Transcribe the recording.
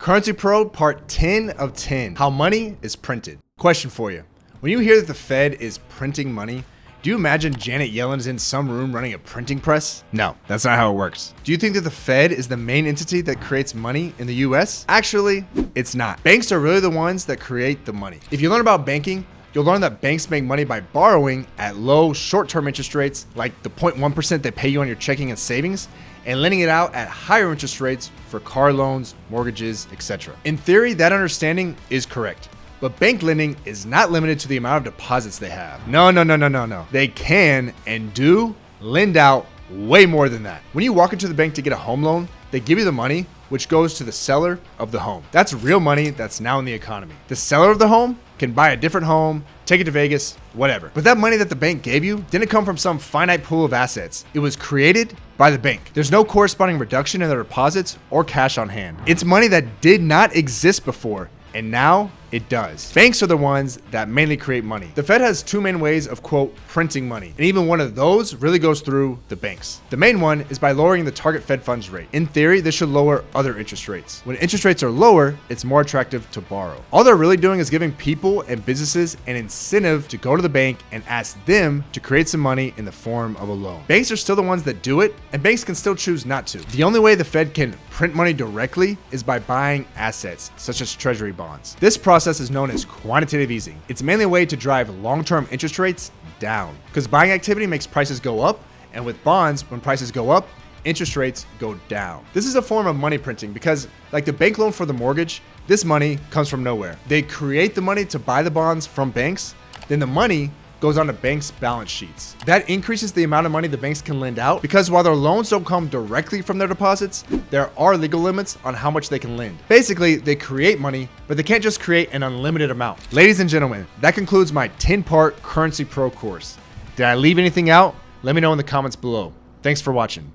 Currency Pro part 10 of 10, how money is printed. Question for you. When you hear that the Fed is printing money, do you imagine Janet Yellen is in some room running a printing press? No, that's not how it works. Do you think that the Fed is the main entity that creates money in the US? Actually, it's not. Banks are really the ones that create the money. If you learn about banking, you'll learn that banks make money by borrowing at low short-term interest rates, like the 0.1% they pay you on your checking and savings, and lending it out at higher interest rates for car loans, mortgages, etc. In theory, that understanding is correct. But bank lending is not limited to the amount of deposits they have. No. They can and do lend out way more than that. When you walk into the bank to get a home loan, they give you the money, which goes to the seller of the home. That's real money that's now in the economy. The seller of the home can buy a different home, take it to Vegas, whatever. But that money that the bank gave you didn't come from some finite pool of assets. It was created by the bank. There's no corresponding reduction in their deposits or cash on hand. It's money that did not exist before, and now it does. Banks are the ones that mainly create money. The Fed has two main ways of, quote, printing money, and even one of those really goes through the banks. The main one is by lowering the target Fed funds rate. In theory, this should lower other interest rates. When interest rates are lower, it's more attractive to borrow. All they're really doing is giving people and businesses an incentive to go to the bank and ask them to create some money in the form of a loan. Banks are still the ones that do it, and banks can still choose not to. The only way the Fed can print money directly is by buying assets, such as treasury bonds. This process is known as quantitative easing. It's mainly a way to drive long-term interest rates down, because buying activity makes prices go up, and with bonds, when prices go up, interest rates go down. This is a form of money printing because, like the bank loan for the mortgage, this money comes from nowhere. They create the money to buy the bonds from banks, then the money goes on to banks' balance sheets. That increases the amount of money the banks can lend out, because while their loans don't come directly from their deposits, there are legal limits on how much they can lend. Basically, they create money, but they can't just create an unlimited amount. Ladies and gentlemen, that concludes my 10-part Currency Pro course. Did I leave anything out? Let me know in the comments below. Thanks for watching.